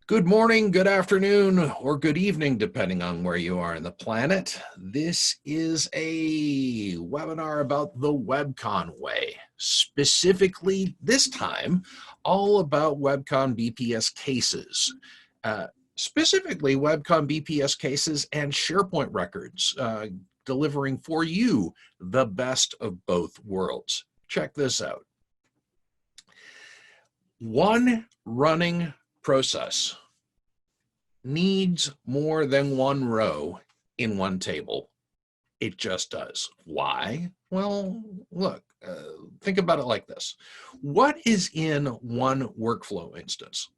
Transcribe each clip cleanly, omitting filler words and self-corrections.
Good morning, good afternoon, or good evening, depending on where you are on the planet. This is a webinar about the WEBCON way. Specifically, this time, all about WEBCON BPS cases. Specifically, WEBCON BPS cases and SharePoint records, delivering for you the best of both worlds. Check this out. One running process needs more than one row in one table. It just does. Why? Well, look, think about it like this. What is in one workflow instance?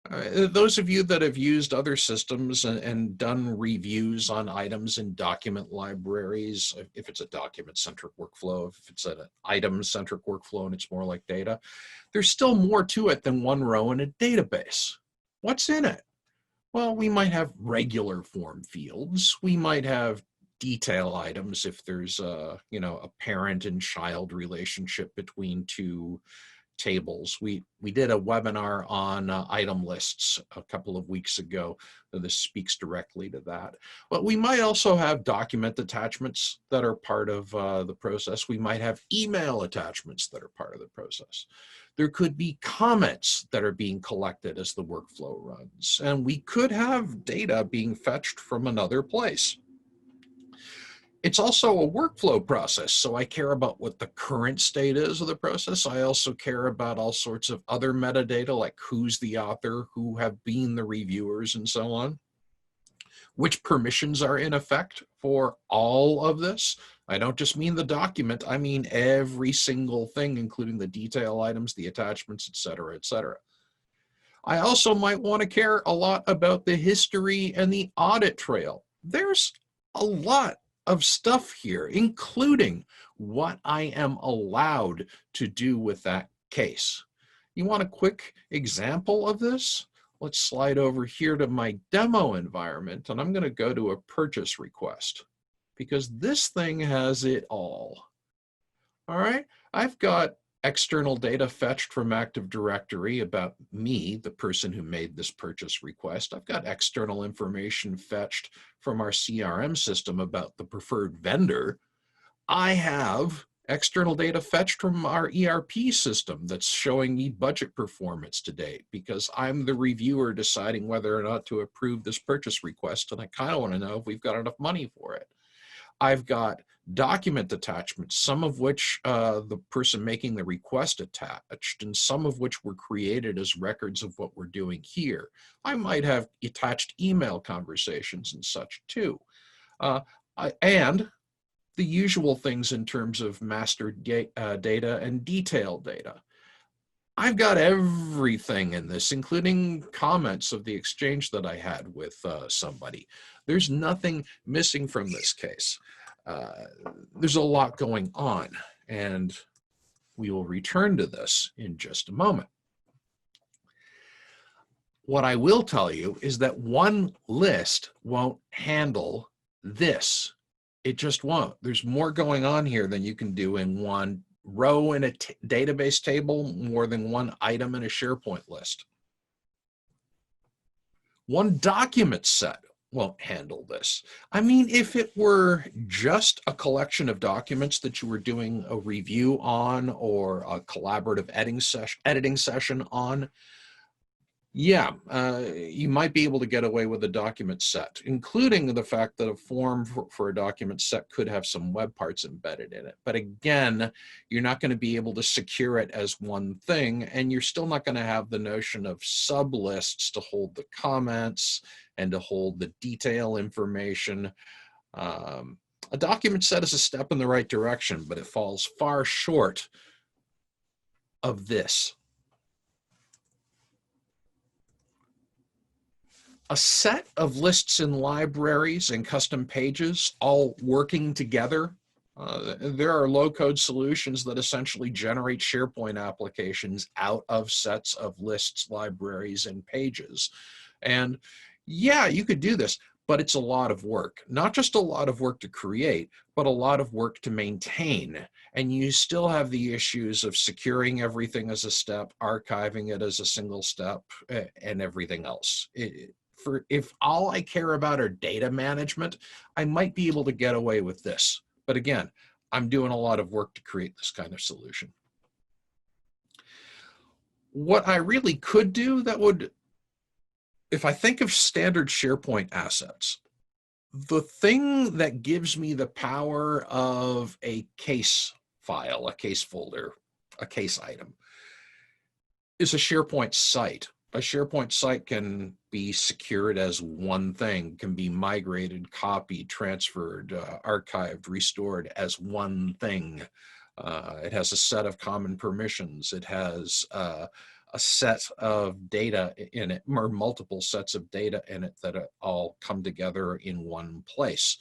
Those of you that have used other systems and done reviews on items in document libraries, if it's a document-centric workflow, if it's an item-centric workflow and it's more like data, there's still more to it than one row in a database. What's in it? Well, we might have regular form fields. We might have detail items if there's a parent and child relationship between two tables. We did a webinar on item lists a couple of weeks ago. This speaks directly to that. But we might also have document attachments that are part of the process. We might have email attachments that are part of the process. There could be comments that are being collected as the workflow runs, and we could have data being fetched from another place. It's also a workflow process, so I care about what the current state is of the process. I also care about all sorts of other metadata, like who's the author, who have been the reviewers, and so on. Which permissions are in effect for all of this? I don't just mean the document, I mean every single thing, including the detail items, the attachments, etc., etc. I also might want to care a lot about the history and the audit trail. There's a lot of stuff here, including what I am allowed to do with that case. You want a quick example of this? Let's slide over here to my demo environment, and I'm going to go to a purchase request because this thing has it all. All right, I've got external data fetched from Active Directory about me, the person who made this purchase request. I've got external information fetched from our CRM system about the preferred vendor. I have external data fetched from our ERP system that's showing me budget performance to date because I'm the reviewer deciding whether or not to approve this purchase request, and I kind of want to know if we've got enough money for it. I've got document attachments, some of which the person making the request attached, and some of which were created as records of what we're doing here. I might have attached email conversations and such too. And the usual things in terms of master data and detailed data. I've got everything in this, including comments of the exchange that I had with somebody. There's nothing missing from this case. There's a lot going on, and we will return to this in just a moment. What I will tell you is that one list won't handle this. It just won't. There's more going on here than you can do in one row in a database table, more than one item in a SharePoint list. One document set won't handle this. I mean, if it were just a collection of documents that you were doing a review on or a collaborative editing session on, yeah, you might be able to get away with a document set, including the fact that a form for a document set could have some web parts embedded in it. But again, you're not going to be able to secure it as one thing, and you're still not going to have the notion of sublists to hold the comments and to hold the detail information. A document set is a step in the right direction, but it falls far short of this. A set of lists in libraries and custom pages all working together. There are low-code solutions that essentially generate SharePoint applications out of sets of lists, libraries, and pages. And yeah, you could do this, but it's a lot of work. Not just a lot of work to create, but a lot of work to maintain. And you still have the issues of securing everything as a step, archiving it as a single step, and everything else. If all I care about are data management, I might be able to get away with this. But again, I'm doing a lot of work to create this kind of solution. What I really could do that would, if I think of standard SharePoint assets, the thing that gives me the power of a case file, a case folder, a case item, is a SharePoint site. A SharePoint site can be secured as one thing, can be migrated, copied, transferred, archived, restored as one thing. It has a set of common permissions. It has a set of data in it, or multiple sets of data in it that all come together in one place.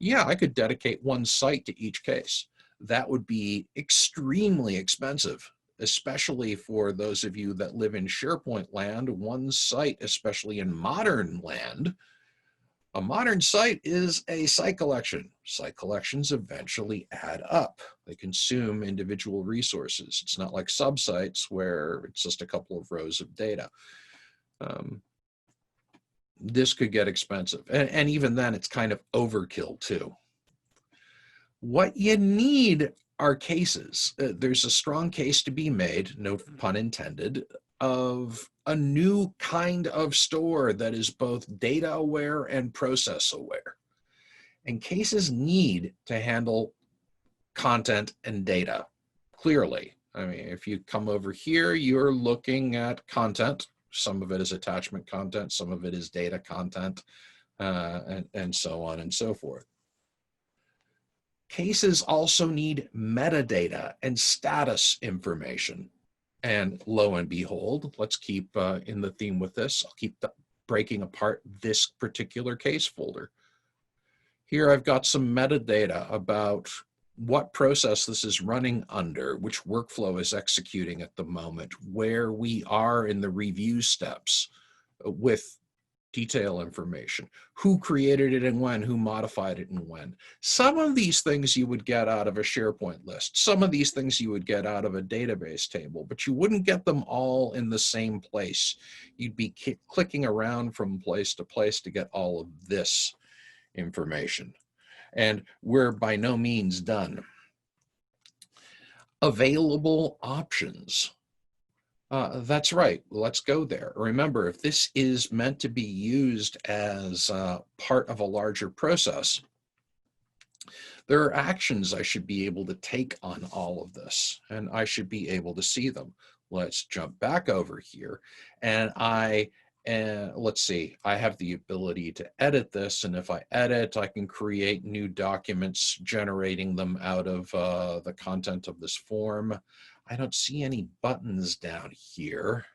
Yeah, I could dedicate one site to each case. That would be extremely expensive, especially for those of you that live in SharePoint land. One site, especially in modern land, a modern site is a site collection. Site collections eventually add up. They consume individual resources. It's not like subsites where it's just a couple of rows of data. This could get expensive. And even then, it's kind of overkill too. What you need are cases. There's a strong case to be made, no pun intended, of a new kind of store that is both data aware and process aware. And cases need to handle content and data clearly. I mean, if you come over here, you're looking at content. Some of it is attachment content, some of it is data content, and so on and so forth. Cases also need metadata and status information. And lo and behold, let's keep in the theme with this. I'll keep breaking apart this particular case folder. Here I've got some metadata about what process this is running under, which workflow is executing at the moment, where we are in the review steps with detail information, who created it and when, who modified it and when. Some of these things you would get out of a SharePoint list. Some of these things you would get out of a database table, but you wouldn't get them all in the same place. You'd be clicking around from place to place to get all of this information. And we're by no means done. Available options. That's right, let's go there. Remember, if this is meant to be used as part of a larger process, there are actions I should be able to take on all of this, and I should be able to see them. Let's jump back over here, and let's see, I have the ability to edit this, and if I edit, I can create new documents, generating them out of the content of this form. I don't see any buttons down here.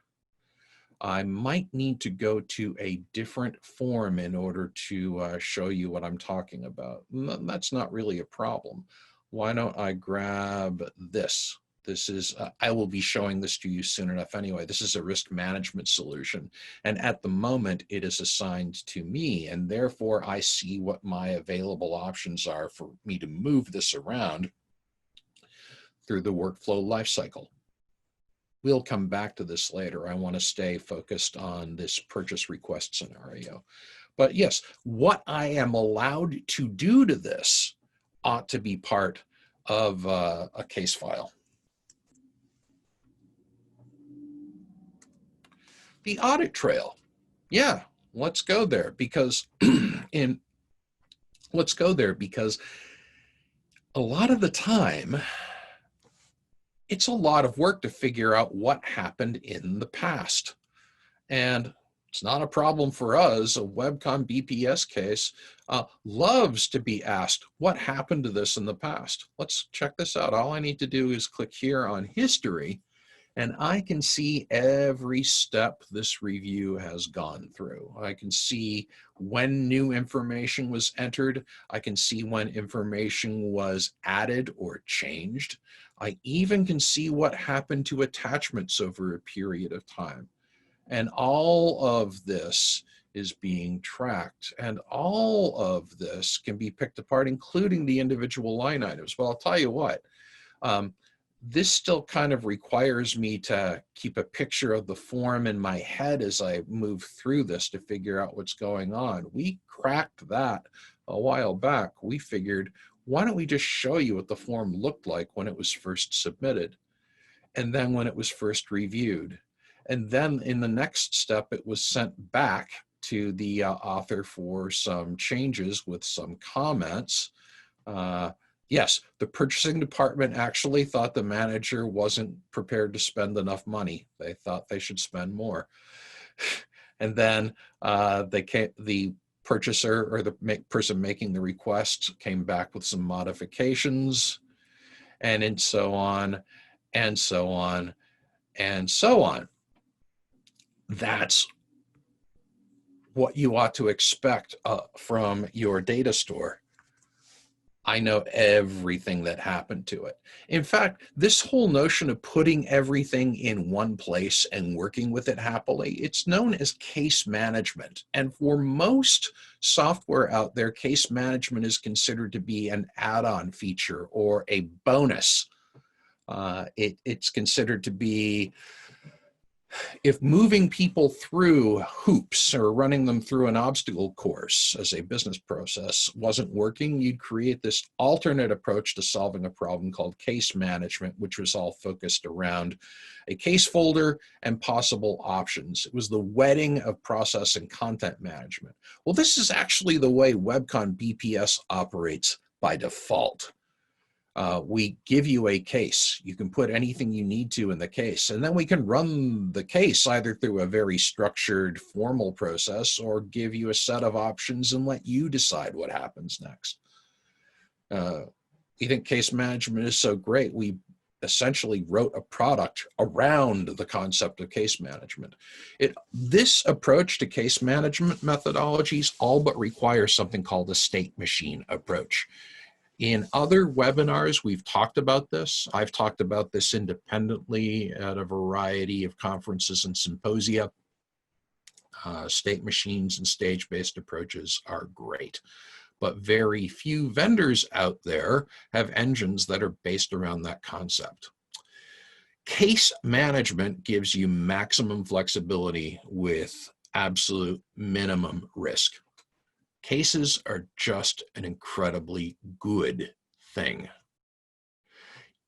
I might need to go to a different form in order to show you what I'm talking about. That's not really a problem. Why don't I grab this? This is, I will be showing this to you soon enough anyway. This is a risk management solution. And at the moment, it is assigned to me. And therefore, I see what my available options are for me to move this around through the workflow lifecycle. We'll come back to this later. I want to stay focused on this purchase request scenario. But yes, what I am allowed to do to this ought to be part of a case file. The audit trail. Yeah, let's go there because a lot of the time, it's a lot of work to figure out what happened in the past. And it's not a problem for us. A WEBCON BPS case loves to be asked, what happened to this in the past? Let's check this out. All I need to do is click here on history, and I can see every step this review has gone through. I can see when new information was entered. I can see when information was added or changed. I even can see what happened to attachments over a period of time. And all of this is being tracked. And all of this can be picked apart, including the individual line items. But I'll tell you what, this still kind of requires me to keep a picture of the form in my head as I move through this to figure out what's going on. We cracked that a while back. We figured, why don't we just show you what the form looked like when it was first submitted, and then when it was first reviewed. And then in the next step, it was sent back to the author for some changes with some comments. Yes, the purchasing department actually thought the manager wasn't prepared to spend enough money. They thought they should spend more. And then the purchaser or the person making the request came back with some modifications, and so on, and so on, and so on. That's what you ought to expect from your data store. I know everything that happened to it. In fact, this whole notion of putting everything in one place and working with it happily, it's known as case management. And for most software out there, case management is considered to be an add-on feature or a bonus. It's considered to be, if moving people through hoops or running them through an obstacle course as a business process wasn't working, you'd create this alternate approach to solving a problem called case management, which was all focused around a case folder and possible options. It was the wedding of process and content management. Well, this is actually the way WEBCON BPS operates by default. We give you a case. You can put anything you need to in the case, and then we can run the case either through a very structured formal process or give you a set of options and let you decide what happens next. You think case management is so great, we essentially wrote a product around the concept of case management. This approach to case management methodologies all but requires something called a state machine approach. In other webinars, we've talked about this. I've talked about this independently at a variety of conferences and symposia. State machines and stage-based approaches are great, but very few vendors out there have engines that are based around that concept. Case management gives you maximum flexibility with absolute minimum risk. Cases are just an incredibly good thing.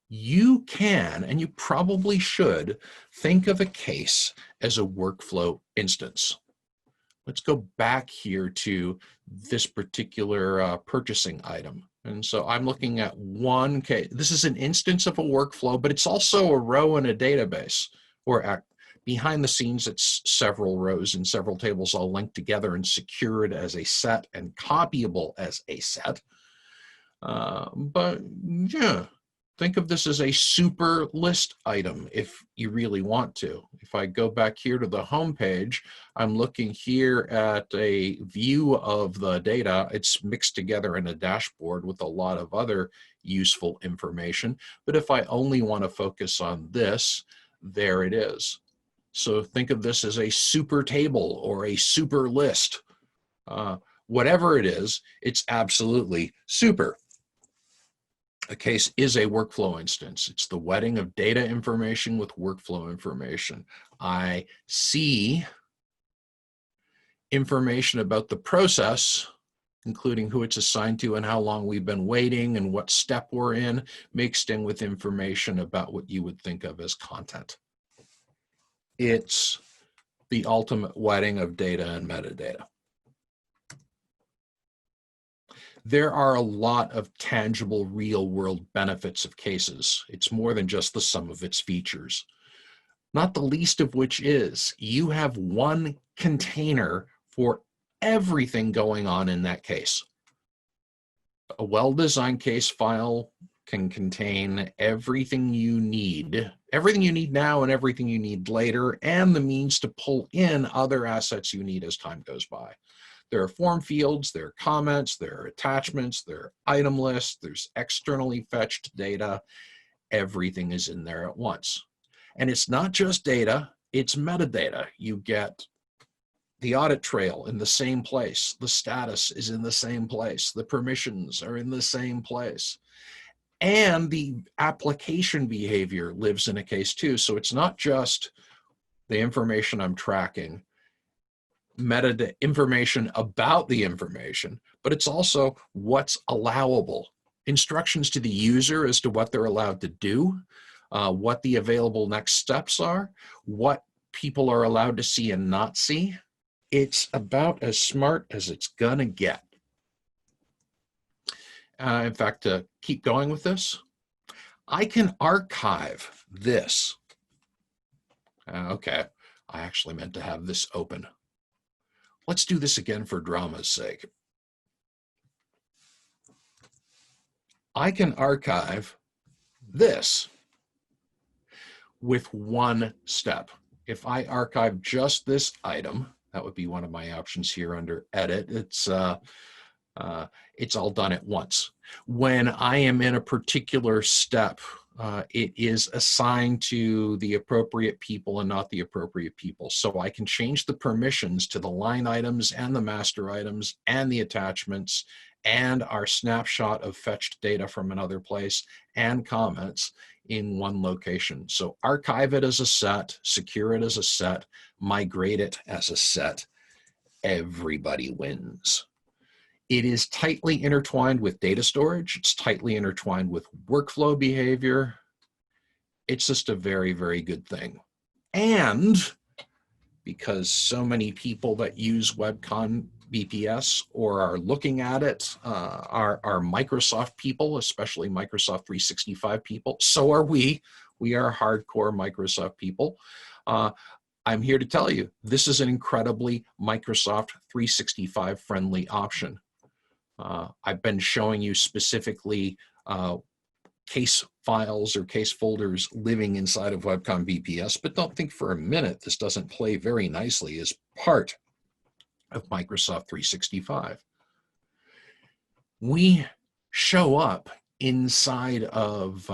You can, and you probably should, think of a case as a workflow instance. Let's go back here to this particular purchasing item. And so I'm looking at one case. This is an instance of a workflow, but it's also a row in a database, or behind the scenes, it's several rows and several tables all linked together and secured as a set and copyable as a set. But yeah, think of this as a super list item if you really want to. If I go back here to the home page, I'm looking here at a view of the data. It's mixed together in a dashboard with a lot of other useful information. But if I only want to focus on this, there it is. So think of this as a super table or a super list. Whatever it is, it's absolutely super. A case is a workflow instance. It's the wedding of data information with workflow information. I see information about the process, including who it's assigned to and how long we've been waiting and what step we're in, mixed in with information about what you would think of as content. It's the ultimate wedding of data and metadata. There are a lot of tangible real-world benefits of cases. It's more than just the sum of its features. Not the least of which is you have one container for everything going on in that case. A well-designed case file can contain everything you need now and everything you need later, and the means to pull in other assets you need as time goes by. There are form fields, there are comments, there are attachments, there are item lists, there's externally fetched data. Everything is in there at once. And it's not just data, it's metadata. You get The audit trail in the same place. The status is in the same place. The permissions are in the same place. And the application behavior lives in a case too. So it's not just the information I'm tracking, metadata information about the information, but it's also what's allowable. Instructions to the user as to what they're allowed to do, what the available next steps are, what people are allowed to see and not see. It's about as smart as it's gonna get. In fact, to keep going with this, I can archive this. Okay, I actually meant to have this open. Let's do this again for drama's sake. I can archive this with one step. If I archive just this item, that would be one of my options here under edit. It's all done at once. When I am in a particular step, it is assigned to the appropriate people and not the appropriate people. So I can change the permissions to the line items and the master items and the attachments and our snapshot of fetched data from another place and comments in one location. So archive it as a set, secure it as a set, migrate it as a set. Everybody wins. It is tightly intertwined with data storage. It's tightly intertwined with workflow behavior. It's just a very, very good thing. And because so many people that use WEBCON BPS or are looking at it are Microsoft people, especially Microsoft 365 people. So are we. We are hardcore Microsoft people. I'm here to tell you, this is an incredibly Microsoft 365 friendly option. I've been showing you specifically case files or case folders living inside of WEBCON BPS, but don't think for a minute this doesn't play very nicely as part of Microsoft 365. We show up inside of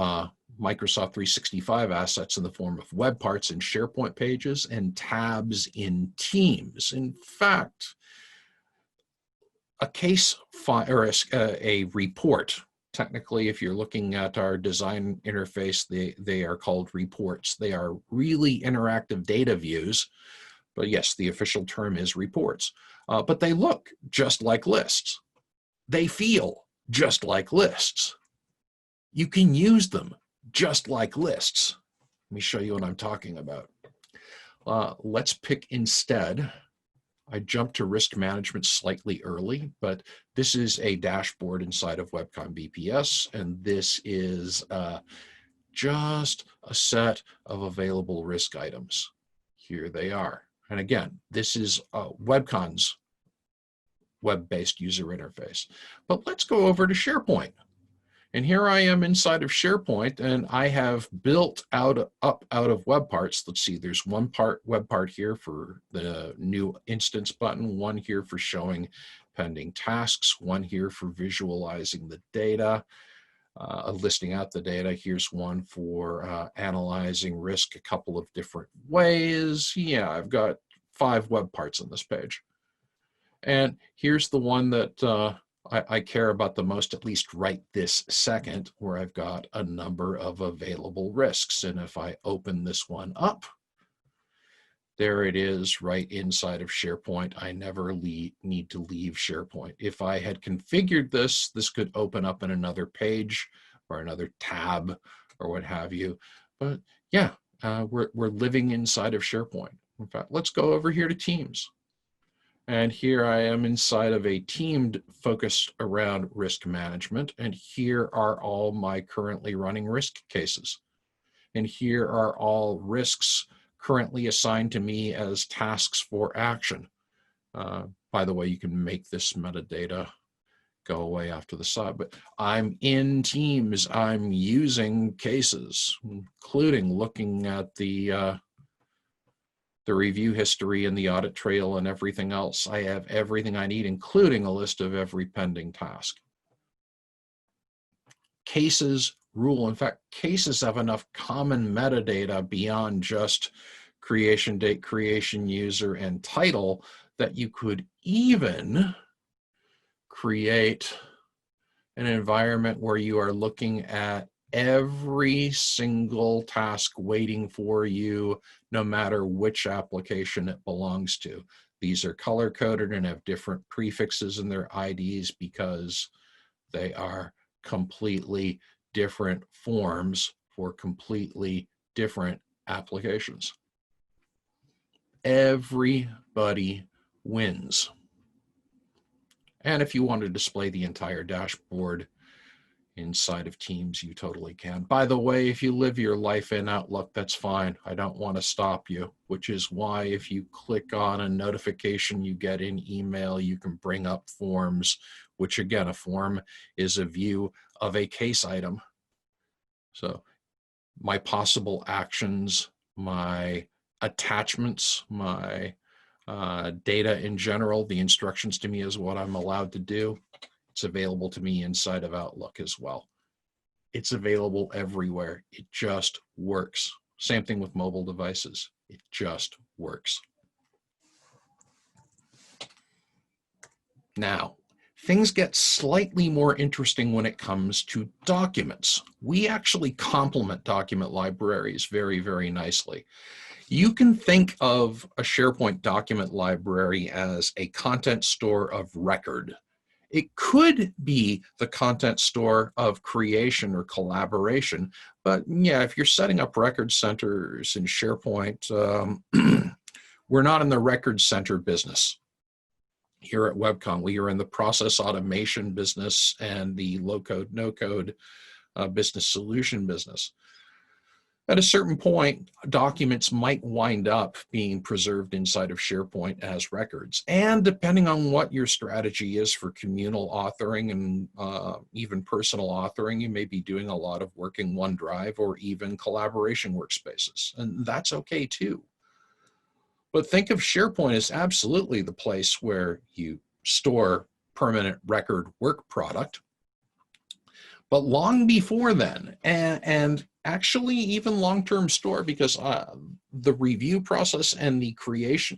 Microsoft 365 assets in the form of web parts and SharePoint pages and tabs in Teams. In fact, a case file or a report, technically, if you're looking at our design interface, they are called reports. They are really interactive data views, but yes, the official term is reports. But they look just like lists. They feel just like lists. You can use them just like lists. Let me show you what I'm talking about. Let's pick instead. I jumped to risk management slightly early, but this is a dashboard inside of WEBCON BPS, and this is just a set of available risk items. Here they are. And again, this is WEBCON's web-based user interface. But let's go over to SharePoint. And here I am inside of SharePoint, and I have built up out of web parts. Let's see, there's one web part here for the new instance button, one here for showing pending tasks, one here for visualizing the data, listing out the data. Here's one for analyzing risk a couple of different ways. Yeah, I've got 5 web parts on this page. And here's the one that I care about the most, at least right this second, where I've got a number of available risks. And if I open this one up, there it is right inside of SharePoint. I never need to leave SharePoint. If I had configured this, this could open up in another page or another tab or what have you. But yeah, we're living inside of SharePoint. In fact, let's go over here to Teams. And here I am inside of a team focused around risk management. And here are all my currently running risk cases. And here are all risks currently assigned to me as tasks for action. By the way, you can make this metadata go away after the side, but I'm in Teams. I'm using cases, including looking at the review history and the audit trail and everything else. I have everything I need, including a list of every pending task. Cases rule. In fact, cases have enough common metadata beyond just creation date, creation user, and title that you could even create an environment where you are looking at every single task waiting for you, no matter which application it belongs to. These are color-coded and have different prefixes in their IDs because they are completely different forms for completely different applications. Everybody wins. And if you want to display the entire dashboard inside of Teams, you totally can. By the way, if you live your life in Outlook, that's fine. I don't want to stop you, which is why if you click on a notification you get in email, you can bring up forms, which again, a form is a view of a case item. So my possible actions, my attachments, my data in general, the instructions to me is what I'm allowed to do. It's available to me inside of Outlook as well. It's available everywhere. It just works. Same thing with mobile devices. It just works. Now, things get slightly more interesting when it comes to documents. We actually complement document libraries very, very nicely. You can think of a SharePoint document library as a content store of record. It could be the content store of creation or collaboration, but yeah, if you're setting up record centers in SharePoint, we're not in the record center business. Here at WEBCON, we are in the process automation business and the low-code, no-code business solution business. At a certain point, documents might wind up being preserved inside of SharePoint as records. And depending on what your strategy is for communal authoring and even personal authoring, you may be doing a lot of work in OneDrive or even collaboration workspaces. And that's okay too. But think of SharePoint as absolutely the place where you store permanent record work product. But long before then, and actually even long-term store, because the review process and the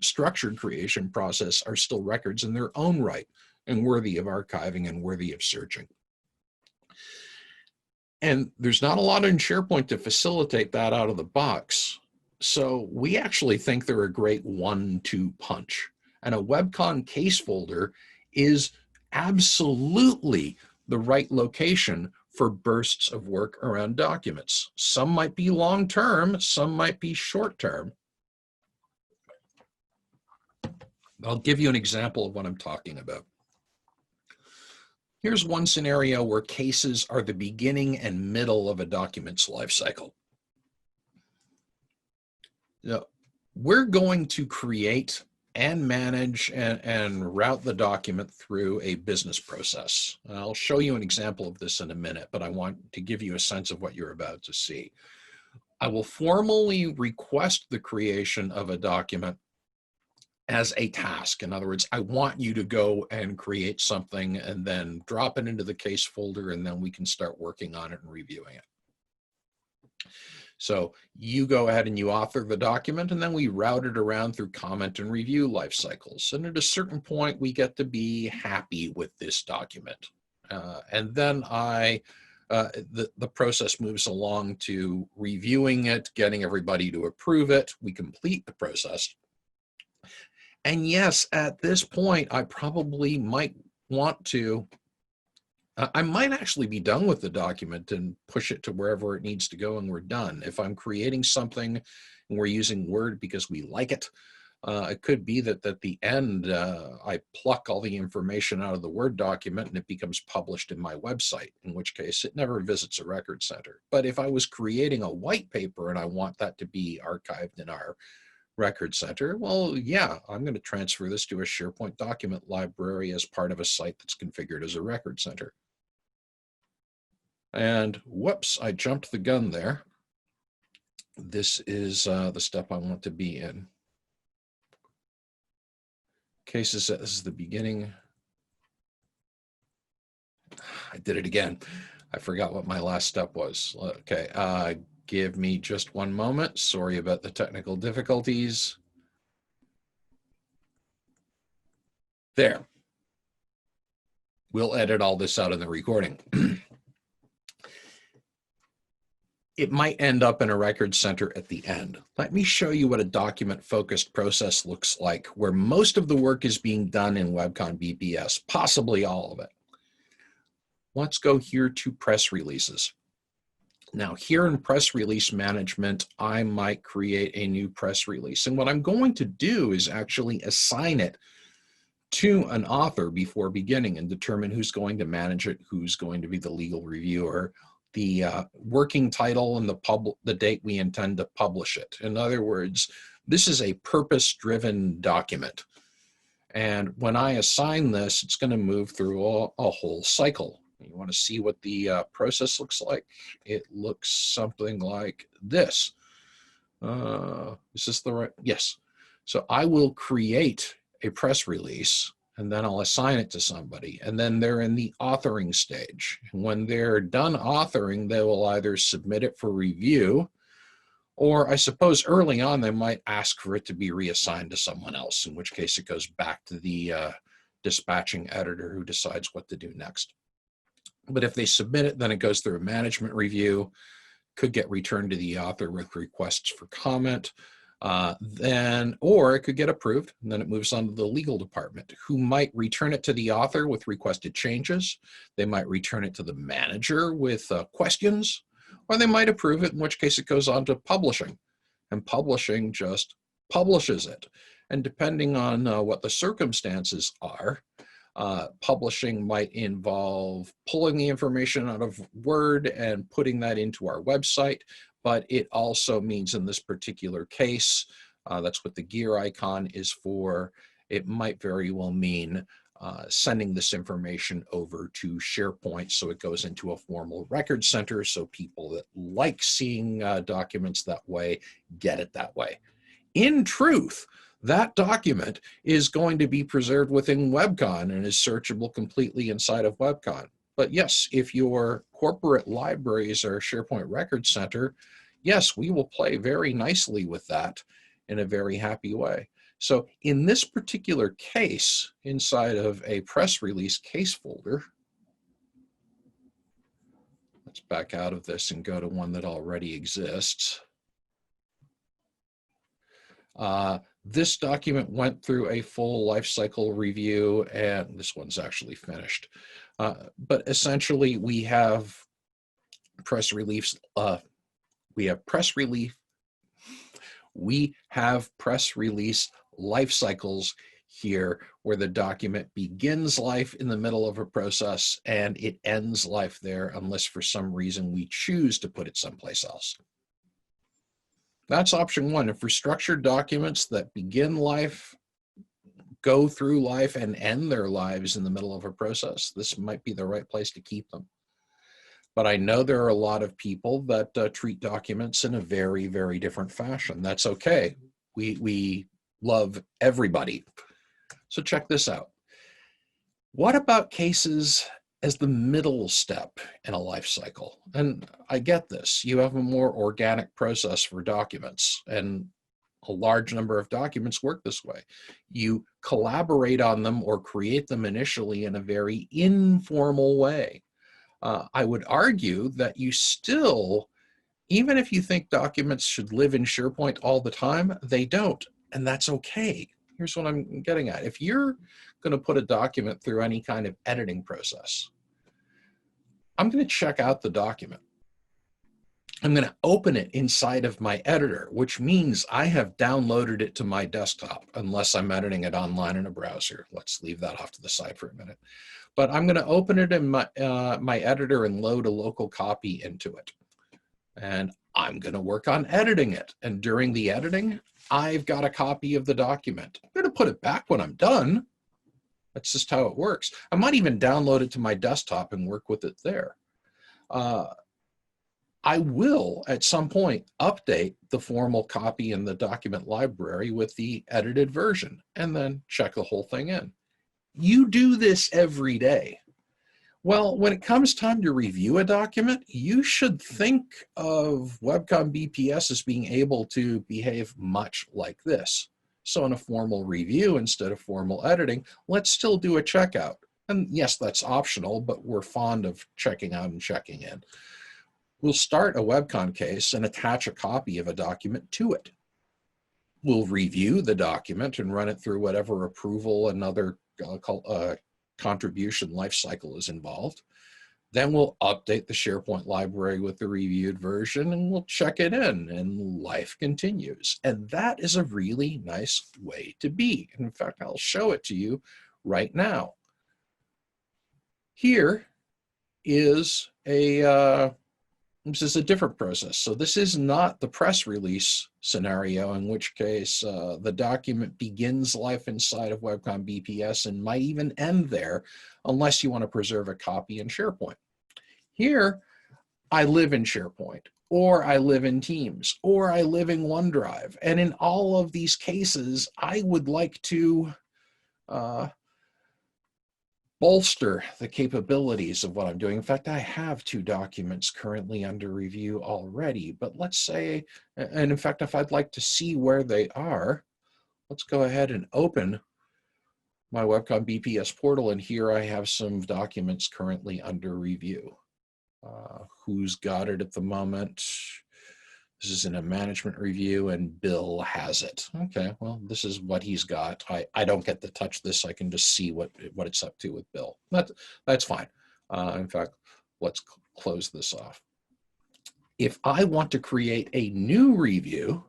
structured creation process are still records in their own right and worthy of archiving and worthy of searching. And there's not a lot in SharePoint to facilitate that out of the box. So we actually think they're a great 1-2 punch. And a WEBCON case folder is absolutely the right location for bursts of work around documents. Some might be long-term, some might be short-term. I'll give you an example of what I'm talking about. Here's one scenario where cases are the beginning and middle of a document's lifecycle. Now, we're going to create and manage and route the document through a business process. I'll show you an example of this in a minute, but I want to give you a sense of what you're about to see. I will formally request the creation of a document as a task. In other words, I want you to go and create something and then drop it into the case folder, and then we can start working on it and reviewing it. So you go ahead and you author the document, and then we route it around through comment and review life cycles. And at a certain point, we get to be happy with this document. And then the process moves along to reviewing it, getting everybody to approve it. We complete the process. And yes, at this point, I probably might want to I might actually be done with the document and push it to wherever it needs to go and we're done. If I'm creating something and we're using Word because we like it, it could be that at the end, I pluck all the information out of the Word document and it becomes published in my website, in which case it never visits a record center. But if I was creating a white paper and I want that to be archived in our record center, well, yeah, I'm going to transfer this to a SharePoint document library as part of a site that's configured as a record center. And whoops, I jumped the gun there. This is the step I want to be in. Cases, this is the beginning. I did it again. I forgot what my last step was. Okay, give me just one moment. Sorry about the technical difficulties. There. We'll edit all this out in the recording. It might end up in a record center at the end. Let me show you what a document-focused process looks like, where most of the work is being done in WEBCON BPS, possibly all of it. Let's go here to press releases. Now, here in press release management, I might create a new press release. And what I'm going to do is actually assign it to an author before beginning and determine who's going to manage it, who's going to be the legal reviewer, the working title, and the date we intend to publish it. In other words, this is a purpose-driven document. And when I assign this, it's going to move through a whole cycle. You want to see what the process looks like? It looks something like this. Is this the right? Yes. So I will create a press release, and then I'll assign it to somebody, and then they're in the authoring stage. And when they're done authoring, they will either submit it for review, or I suppose early on they might ask for it to be reassigned to someone else, in which case it goes back to the dispatching editor who decides what to do next. But if they submit it, then it goes through a management review, could get returned to the author with requests for comment, or it could get approved, and then it moves on to the legal department, who might return it to the author with requested changes. They might return it to the manager with questions, or they might approve it, in which case it goes on to publishing, and publishing just publishes it. And depending on what the circumstances are, publishing might involve pulling the information out of Word and putting that into our website, but it also means in this particular case, that's what the gear icon is for, it might very well mean sending this information over to SharePoint so it goes into a formal record center so people that like seeing documents that way get it that way. In truth, that document is going to be preserved within WEBCON and is searchable completely inside of WEBCON. But yes, if your corporate libraries are SharePoint Record Center, yes, we will play very nicely with that in a very happy way. So in this particular case, inside of a press release case folder, let's back out of this and go to one that already exists. This document went through a full lifecycle review, and this one's actually finished. But essentially, we have press release. We have press release life cycles here, where the document begins life in the middle of a process and it ends life there, unless for some reason we choose to put it someplace else. That's option one. And for structured documents that begin life, go through life, and end their lives in the middle of a process, this might be the right place to keep them. But I know there are a lot of people that treat documents in a very, very different fashion. That's okay. We love everybody. So check this out. What about cases as the middle step in a life cycle? And I get this. You have a more organic process for documents, and a large number of documents work this way. You collaborate on them or create them initially in a very informal way. I would argue that you still, even if you think documents should live in SharePoint all the time, they don't, and that's okay. Here's what I'm getting at. If you're going to put a document through any kind of editing process, I'm going to check out the document. I'm going to open it inside of my editor, which means I have downloaded it to my desktop, unless I'm editing it online in a browser. Let's leave that off to the side for a minute. But I'm going to open it in my editor and load a local copy into it. And I'm going to work on editing it. And during the editing, I've got a copy of the document. I'm going to put it back when I'm done. That's just how it works. I might even download it to my desktop and work with it there. I will, at some point, update the formal copy in the document library with the edited version, and then check the whole thing in. You do this every day. Well, when it comes time to review a document, you should think of WEBCON BPS as being able to behave much like this. So in a formal review, instead of formal editing, let's still do a checkout. And yes, that's optional, but we're fond of checking out and checking in. We'll start a WEBCON case and attach a copy of a document to it. We'll review the document and run it through whatever approval and other contribution lifecycle is involved. Then we'll update the SharePoint library with the reviewed version and we'll check it in and life continues. And that is a really nice way to be. In fact, I'll show it to you now. Here is this is a different process. So this is not the press release scenario, in which case the document begins life inside of WEBCON BPS and might even end there unless you want to preserve a copy in SharePoint. Here, I live in SharePoint, or I live in Teams, or I live in OneDrive. And in all of these cases, I would like to bolster the capabilities of what I'm doing. In fact, I have 2 documents currently under review already, but let's say, and in fact, if I'd like to see where they are, let's go ahead and open my WEBCON BPS portal, and here I have some documents currently under review. Who's got it at the moment? This is in a management review and Bill has it. Okay, well, this is what he's got. I don't get to touch this. I can just see what it's up to with Bill. That's fine. In fact, let's close this off. If I want to create a new review,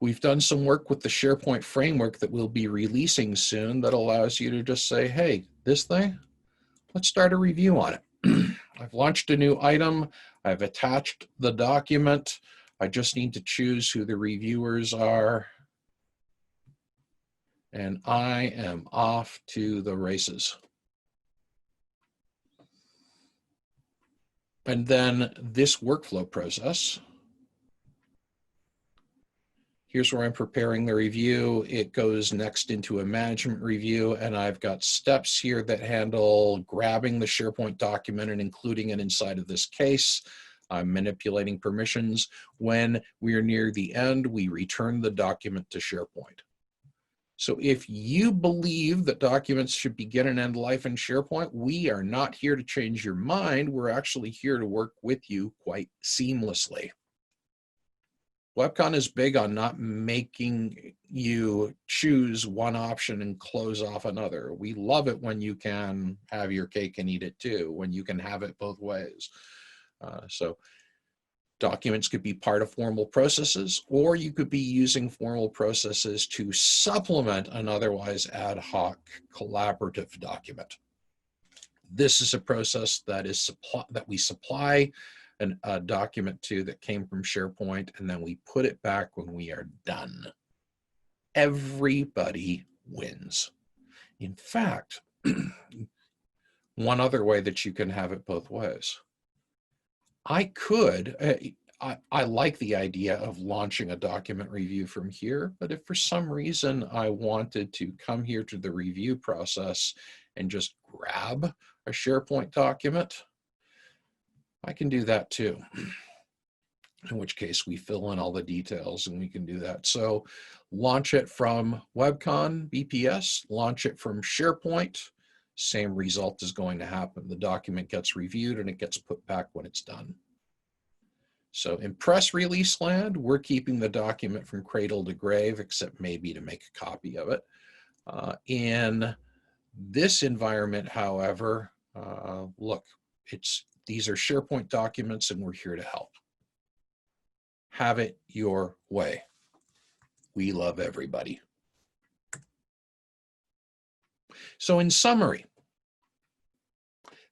we've done some work with the SharePoint framework that we'll be releasing soon that allows you to just say, hey, this thing, let's start a review on it. I've launched a new item. I've attached the document. I just need to choose who the reviewers are. And I am off to the races. And then this workflow process. Here's where I'm preparing the review. It goes next into a management review, and I've got steps here that handle grabbing the SharePoint document and including it inside of this case. I'm manipulating permissions. When we are near the end, we return the document to SharePoint. So if you believe that documents should begin and end life in SharePoint, we are not here to change your mind. We're actually here to work with you quite seamlessly. WEBCON is big on not making you choose one option and close off another. We love it when you can have your cake and eat it too, when you can have it both ways. So documents could be part of formal processes, or you could be using formal processes to supplement an otherwise ad hoc collaborative document. This is a process that we supply a document to that came from SharePoint, and then we put it back when we are done. Everybody wins. In fact, one other way that you can have it both ways. I like the idea of launching a document review from here, but if for some reason I wanted to come here to the review process and just grab a SharePoint document, I can do that too, in which case we fill in all the details and we can do that. So launch it from WEBCON BPS, launch it from SharePoint, same result is going to happen. The document gets reviewed and it gets put back when it's done. So in press release land, we're keeping the document from cradle to grave, except maybe to make a copy of it. In this environment, however, look, these are SharePoint documents and we're here to help. Have it your way. We love everybody. So in summary,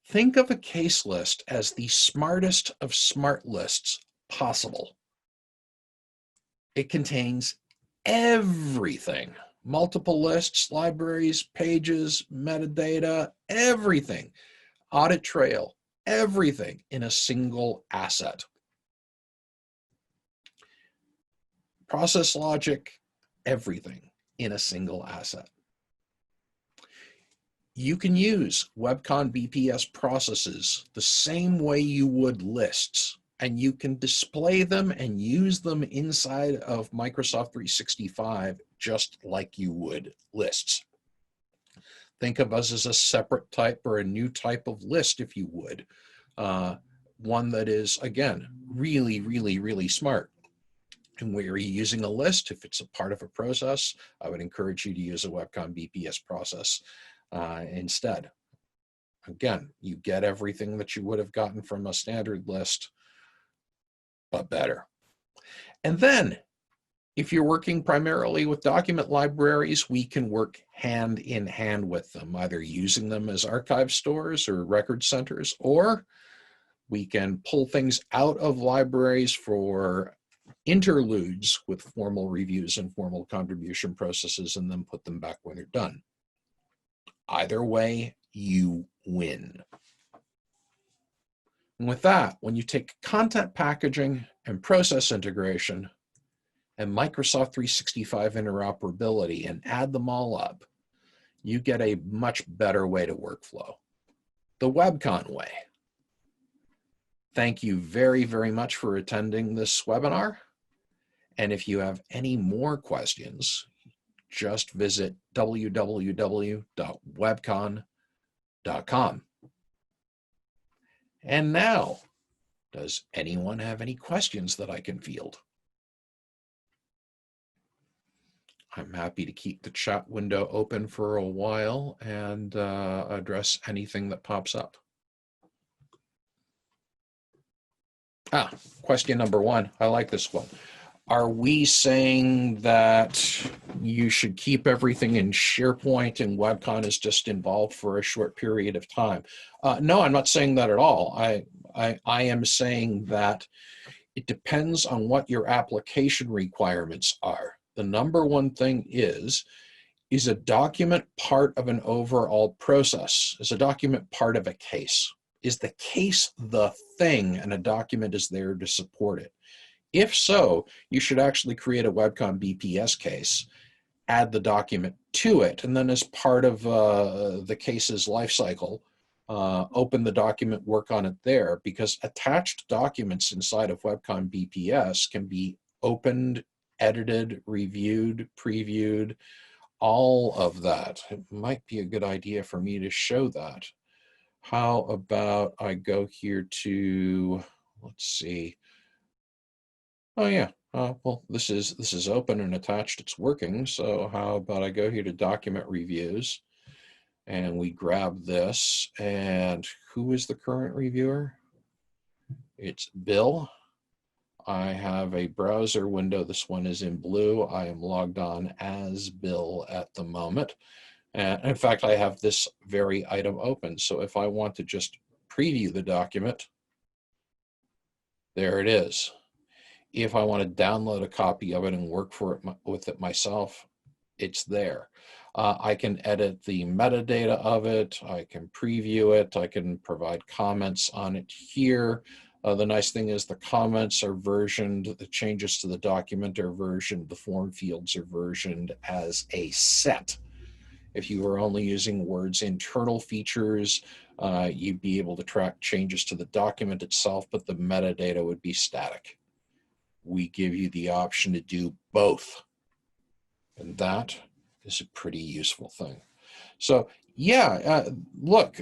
think of a case list as the smartest of smart lists possible. It contains everything, multiple lists, libraries, pages, metadata, everything, audit trail, everything in a single asset. Process logic, everything in a single asset. You can use WEBCON BPS processes the same way you would lists and you can display them and use them inside of Microsoft 365 just like you would lists. Think of us as a separate type or a new type of list, if you would. One that is, again, really, really, really smart. And where you're using a list, if it's a part of a process, I would encourage you to use a WEBCON BPS process instead. Again, you get everything that you would have gotten from a standard list, but better. And then, if you're working primarily with document libraries, we can work hand in hand with them, either using them as archive stores or record centers, or we can pull things out of libraries for interludes with formal reviews and formal contribution processes and then put them back when they're done. Either way, you win. And with that, when you take content packaging and process integration and Microsoft 365 interoperability and add them all up, you get a much better way to workflow. The WEBCON way. Thank you very, very much for attending this webinar. And if you have any more questions, just visit www.webcon.com. And now, does anyone have any questions that I can field? I'm happy to keep the chat window open for a while and address anything that pops up. Question number one. I like this one. Are we saying that you should keep everything in SharePoint and WEBCON is just involved for a short period of time? No, I'm not saying that at all. I am saying that it depends on what your application requirements are. The number one thing is a document part of an overall process? Is a document part of a case? Is the case the thing and a document is there to support it? If so, you should actually create a WEBCON BPS case, add the document to it, and then as part of the case's lifecycle, open the document, work on it there, because attached documents inside of WEBCON BPS can be opened, edited, reviewed, previewed, all of that. It might be a good idea for me to show that. How about I go here to, let's see. Oh yeah, well, this is open and attached, it's working. So how about I go here to document reviews and we grab this, and who is the current reviewer? It's Bill. I have a browser window. This one is in blue. I am logged on as Bill at the moment. And in fact, I have this very item open. So if I want to just preview the document, there it is. If I want to download a copy of it and work with it myself, it's there. I can edit the metadata of it. I can preview it. I can provide comments on it here. The nice thing is the comments are versioned, the changes to the document are versioned, the form fields are versioned as a set. If you were only using Word's internal features, you'd be able to track changes to the document itself, but the metadata would be static. We give you the option to do both. And that is a pretty useful thing. So yeah, look,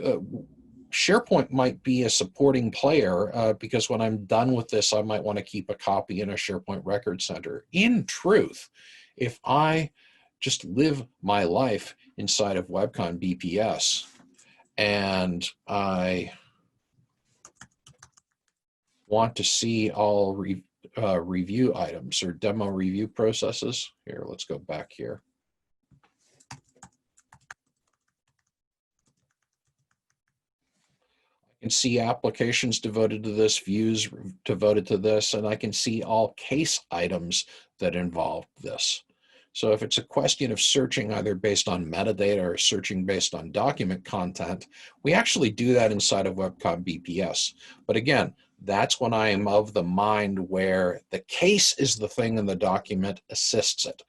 SharePoint might be a supporting player because when I'm done with this, I might want to keep a copy in a SharePoint record center. In truth, if I just live my life inside of WEBCON BPS and I want to see all review items or demo review processes. Here, let's go back here. I can see applications devoted to this, views devoted to this, and I can see all case items that involve this. So if it's a question of searching either based on metadata or searching based on document content, we actually do that inside of WEBCON BPS. But again, that's when I am of the mind where the case is the thing and the document assists it.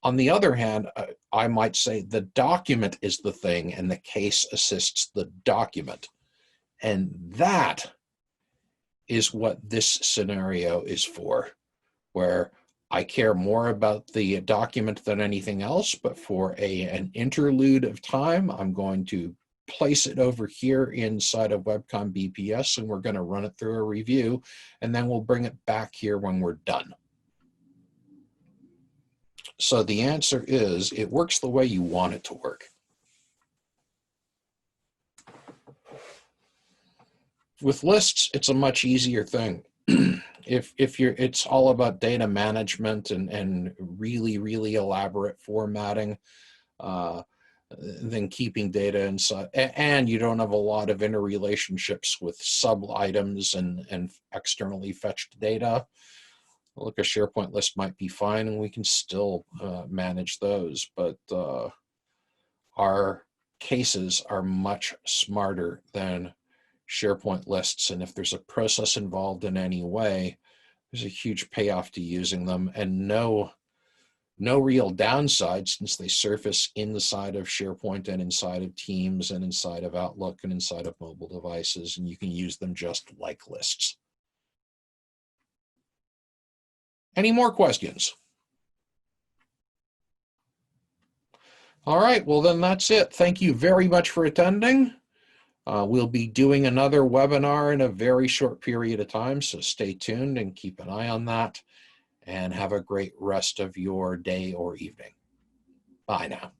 On the other hand, I might say the document is the thing and the case assists the document. And that is what this scenario is for, where I care more about the document than anything else, but for an interlude of time, I'm going to place it over here inside of WEBCON BPS, and we're going to run it through a review, and then we'll bring it back here when we're done. So the answer is, it works the way you want it to work. With lists, it's a much easier thing. It's all about data management and really elaborate formatting than keeping data inside, and you don't have a lot of interrelationships with sub items and externally fetched data. Look, a SharePoint list might be fine, and we can still manage those, but our cases are much smarter than SharePoint lists, and if there's a process involved in any way, there's a huge payoff to using them, and no real downside, since they surface inside of SharePoint and inside of Teams and inside of Outlook and inside of mobile devices, and you can use them just like lists. Any more questions? All right, well then that's it. Thank you very much for attending. We'll be doing another webinar in a very short period of time, so stay tuned and keep an eye on that, and have a great rest of your day or evening. Bye now.